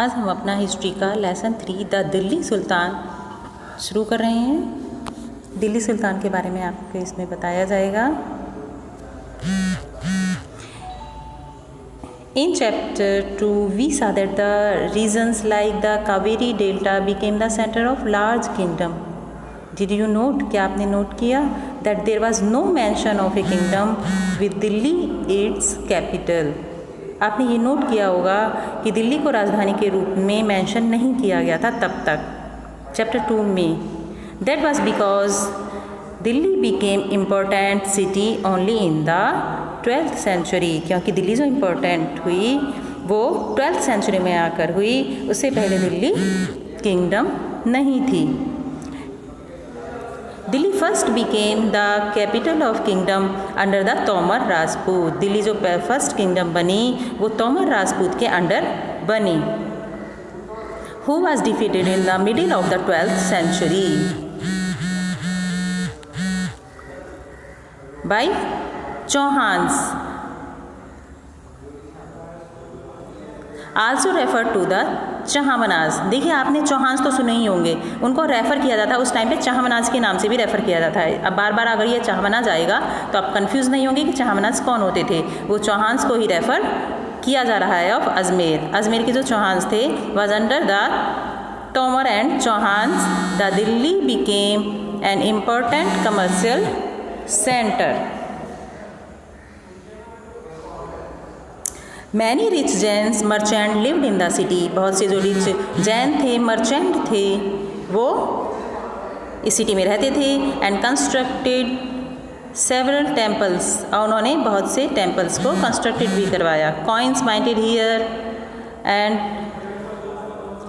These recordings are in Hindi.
आज हम अपना हिस्ट्री का लेसन 3 द दिल्ली सुल्तान शुरू कर रहे हैं। दिल्ली सुल्तान के बारे में आपको इसमें बताया जाएगा। In chapter 2 we saw that the regions like the Kaveri Delta became the center of large kingdom. Did you note? क्या आपने नोट किया that there was no mention of a kingdom with Delhi its capital. आपने ये नोट किया होगा कि दिल्ली को राजधानी के रूप में मेंशन नहीं किया गया था तब तक चैप्टर 2 में। That was because Delhi became important city only in the 12th century, क्योंकि दिल्ली जो इम्पोर्टेंट हुई वो 12th सेंचुरी में आकर हुई। उससे पहले दिल्ली किंगडम नहीं थी। Delhi first became the capital of kingdom under the Tomar Rajput. Delhi जो फर्स्ट किंगडम बनी वो तोमर राजपूत के अंडर बनी। Who was defeated in the middle of the 12th century by Chauhans. Also refer to the Chahamanas. देखिए आपने चौहान्स तो सुने ही होंगे, उनको रेफ़र किया जाता है उस टाइम पे चहामनाज के नाम से भी रेफ़र किया जाता है। अब बार बार अगर ये चहामनाज आएगा तो आप कंफ्यूज नहीं होंगे कि चहामनाज कौन होते थे। वो चौहान्स को ही रेफ़र किया जा रहा है ऑफ अजमेर। अजमेर के जो चौहान्स थे was under the Tomar and Chauhans the Delhi became an important commercial centre. Many rich Jains merchant lived in the city. बहुत से जो रिच जैन थे, मर्चेंट थे, वो इस सिटी में रहते थे। एंड कंस्ट्रक्टेड सेवरल टेम्पल्स, और उन्होंने बहुत से टेम्पल्स को कंस्ट्रक्टेड भी करवाया। Coins minted here and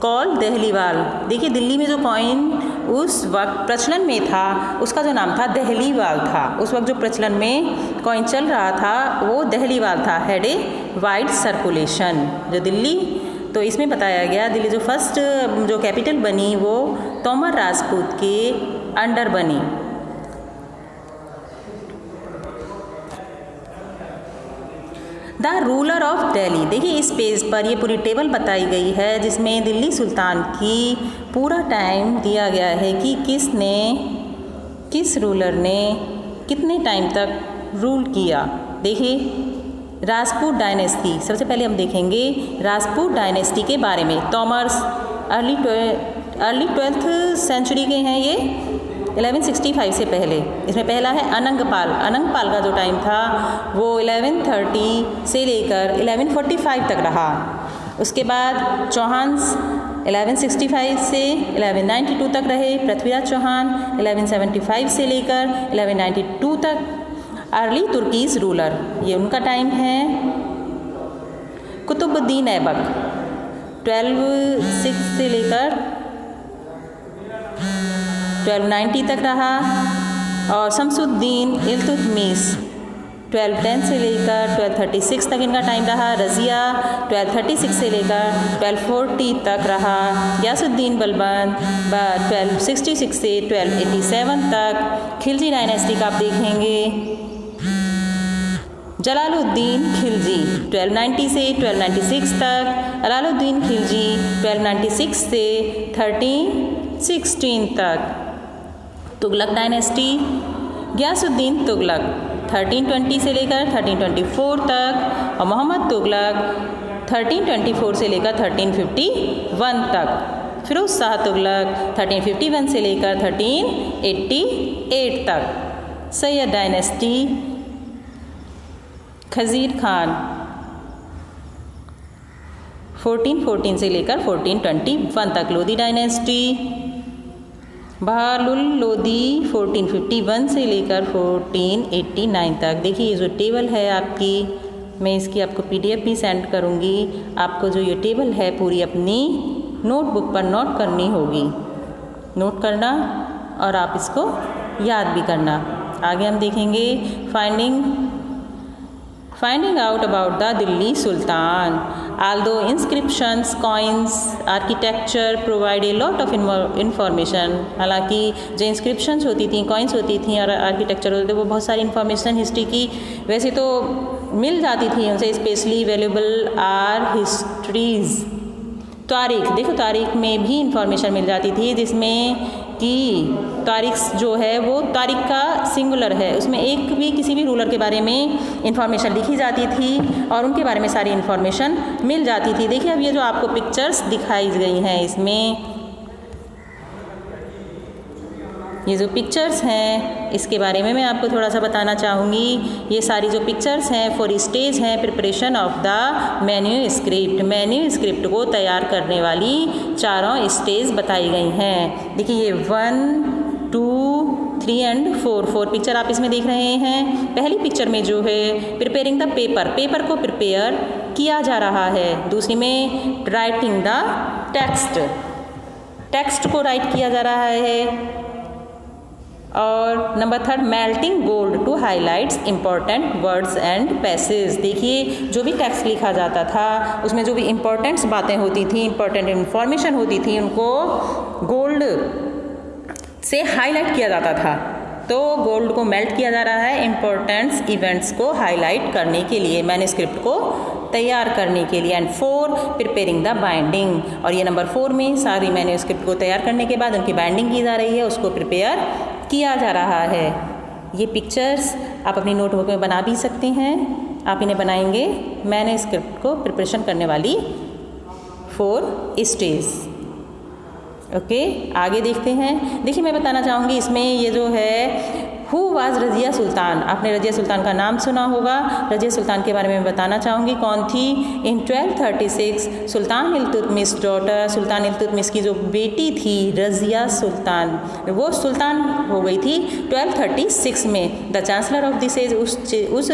called Dehliwal. देखिए दिल्ली में जो कॉइन उस वक्त प्रचलन में था उसका जो नाम था दहलीवाल था। उस वक्त जो प्रचलन में कॉइन चल रहा था वो दहलीवाल था। Had a wide circulation. जो दिल्ली, तो इसमें बताया गया दिल्ली जो फर्स्ट जो कैपिटल बनी वो तोमर राजपूत के अंडर बनी। The ruler of Delhi. देखिए इस पेज पर ये पूरी टेबल बताई गई है जिसमें दिल्ली सुल्तान की पूरा टाइम दिया गया है कि किस रूलर ने कितने टाइम तक रूल किया। देखिए राजपूत डायनेस्टी, सबसे पहले हम देखेंगे राजपूत डायनेस्टी के बारे में। तोमर्स अर्ली 12th सेंचुरी के हैं ये, 1165 से पहले। इसमें पहला है अनंगपाल। अनंगपाल का जो टाइम था वो 1130 से लेकर 1145 तक रहा। उसके बाद चौहान्स 1165 से 1192 तक रहे। पृथ्वीराज चौहान 1175 से लेकर 1192 तक। अर्ली तुर्कीज रूलर, ये उनका टाइम है। कुतुबुद्दीन ऐबक 1206 से लेकर 1290 तक रहा। और शमसुद्दीन इल्तुतमिश 1210 से लेकर 1236 तक इनका टाइम रहा। रज़िया 1236 से लेकर 1240 तक रहा। गयासुद्दीन बलबन 1266 से 1287 तक। खिलजी डायनेस्टी का आप देखेंगे। जलालुद्दीन खिलजी 1290 से 1296 तक। अलाउद्दीन खिलजी 1296 से 1316 तक। तुगलक डायनेस्टी गयासुद्दीन तुगलक 1320 से लेकर 1324 तक। और मोहम्मद तुगलक 1324 से लेकर 1351 तक। फिरोज शाह तुगलक 1351 से लेकर 1388 तक। सैयद डायनेस्टी खजीर खान 1414 से लेकर 1421 तक। लोधी डायनेस्टी बहालुल लोधी 1451 से लेकर 1489 तक। देखिए ये जो टेबल है आपकी, मैं इसकी आपको PDF भी सेंड करूँगी। आपको जो ये टेबल है पूरी अपनी नोटबुक पर नोट करनी होगी। नोट करना और आप इसको याद भी करना। आगे हम देखेंगे Finding out about the Delhi Sultan. Although inscriptions, coins, architecture provide a lot of information. हालांकि जो inscriptions होती थी, coins होती थी और architecture होते थे वो बहुत सारी information हिस्ट्री की वैसे तो मिल जाती थी उनसे। स्पेशली वैल्यूबल आर हिस्ट्रीज तारीख, देखो तारीख में भी इंफॉर्मेशन मिल जाती थी, जिसमें कि तारीख जो है वो तारीख का सिंगुलर है, उसमें एक भी किसी भी रूलर के बारे में इंफॉर्मेशन लिखी जाती थी और उनके बारे में सारी इंफॉर्मेशन मिल जाती थी। देखिए अब ये जो आपको पिक्चर्स दिखाई गई हैं, इसमें ये जो पिक्चर्स हैं इसके बारे में मैं आपको थोड़ा सा बताना चाहूँगी। ये सारी जो पिक्चर्स हैं फॉर स्टेज हैं preparation of the manuscript, manuscript को तैयार करने वाली चारों स्टेज बताई गई हैं। देखिए ये 1, 2, 3 एंड 4 पिक्चर आप इसमें देख रहे हैं। पहली पिक्चर में जो है प्रिपेयरिंग द पेपर, पेपर को प्रिपेयर किया जा रहा है। दूसरी में राइटिंग द टेक्स्ट, टेक्स्ट को राइट किया जा रहा है। और number 3 melting gold to highlights important words and passage. देखिए जो भी टेक्स्ट लिखा जाता था उसमें जो भी इम्पोर्टेंट्स बातें होती थी, इम्पोर्टेंट इन्फॉर्मेशन होती थी, उनको गोल्ड से हाईलाइट किया जाता था। तो गोल्ड को मेल्ट किया जा रहा है इम्पोर्टेंट्स इवेंट्स को हाईलाइट करने के लिए, मैन्यूस्क्रिप्ट को तैयार करने के लिए। एंड 4 प्रिपेयरिंग द बाइंडिंग, और ये नंबर 4 में सारी मैन्यूस्क्रिप्ट को तैयार करने के बाद उनकी बाइंडिंग की जा रही है, उसको प्रिपेयर किया जा रहा है। ये पिक्चर्स आप अपनी नोटबुक में बना भी सकते हैं। आप इन्हें बनाएंगे मैन्यूस्क्रिप्ट को प्रिपरेशन करने वाली 4 स्टेज। ओके, आगे देखते हैं। देखिए मैं बताना चाहूँगी इसमें ये जो है हु वाज रज़िया सुल्तान, आपने रज़िया सुल्तान का नाम सुना होगा। रज़िया सुल्तान के बारे में बताना चाहूँगी कौन थी। इन 1236 सुल्तान इल्तुतमिश डॉटर, सुल्तान इल्तुतमिश की जो बेटी थी रज़िया सुल्तान, वो सुल्तान हो गई थी 1236 में। The chancellor of this age, उस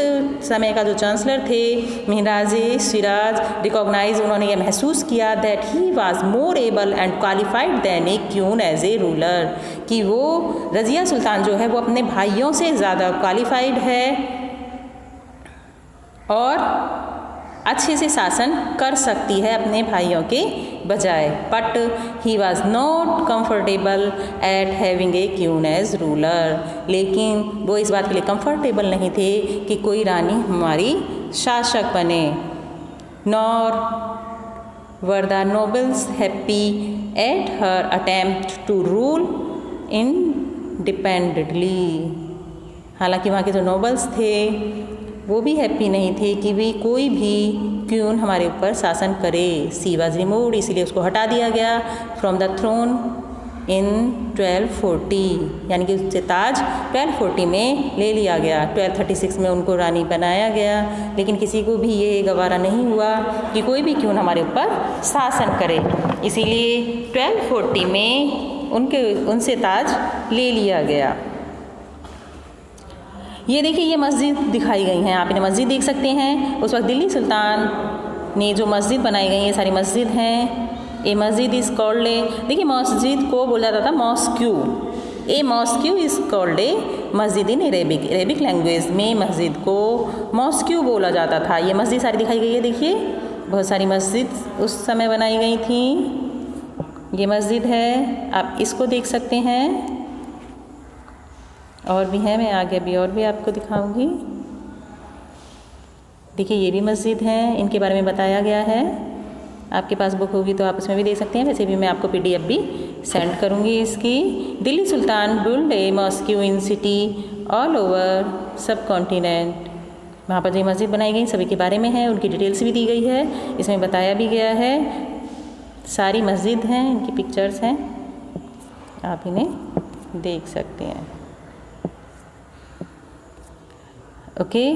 समय का जो चांसलर थे महराज सिराज रिकॉग्नाइज, उन्होंने ये महसूस किया that he was more able and qualified than a queen as a ruler, कि वो रज़िया सुल्तान जो है वो अपने भाइयों से ज़्यादा क्वालिफाइड है और अच्छे से शासन कर सकती है अपने भाइयों के बजाय। But he was not comfortable at having a queen as ruler, लेकिन वो इस बात के लिए कंफर्टेबल नहीं थे कि कोई रानी हमारी शासक बने। Nor were the nobles happy at her attempt to rule independently, हालांकि वहाँ के जो नोबल्स थे वो भी हैप्पी नहीं थे कि भी कोई भी क्यून हमारे ऊपर शासन करे। सी वाज रिमूव्ड, इसीलिए उसको हटा दिया गया फ्रॉम द थ्रोन इन 1240, यानी कि उससे ताज 1240 में ले लिया गया। 1236 में उनको रानी बनाया गया, लेकिन किसी को भी ये गवारा नहीं हुआ कि कोई भी क्यून हमारे ऊपर शासन करे, इसीलिए 1240 में उनसे ताज ले लिया गया। ये देखिए ये मस्जिद दिखाई गई हैं, आप इन्हें मस्जिद देख सकते हैं। उस वक्त दिल्ली सुल्तान ने जो मस्जिद बनाई गई, ये सारी मस्जिद हैं। ए मस्जिद इज़ कॉल्ड ए, देखिए मस्जिद को बोला जाता था mosque. A mosque is called a मस्जिद इन अरेबिक, अरेबिक लैंग्वेज में मस्जिद को मॉस्क्यू बोला जाता था। ये मस्जिद सारी दिखाई गई है, देखिए बहुत सारी मस्जिद उस समय बनाई गई थी। ये मस्जिद है, आप इसको देख सकते हैं, और भी है, मैं आगे भी और भी आपको दिखाऊंगी। देखिए ये भी मस्जिद है, इनके बारे में बताया गया है। आपके पास बुक होगी तो आप उसमें भी देख सकते हैं, वैसे भी मैं आपको PDF भी सेंड करूंगी इसकी। Delhi sultan build a mosque in city all over subcontinent, वहाँ पर जो मस्जिद बनाई गई सभी के बारे में है, उनकी डिटेल्स भी दी गई है, इसमें बताया भी गया है। सारी मस्जिद हैं, इनकी पिक्चर्स हैं, आप इन्हें देख सकते हैं। ओके,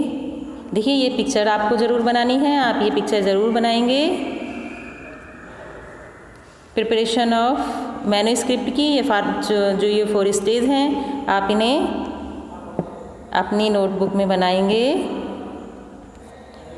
देखिए ये पिक्चर आपको ज़रूर बनानी है, आप ये पिक्चर ज़रूर बनाएंगे। प्रिपरेशन ऑफ मैन्यूस्क्रिप्ट की ये जो ये 4 स्टेज हैं, आप इन्हें अपनी नोटबुक में बनाएंगे।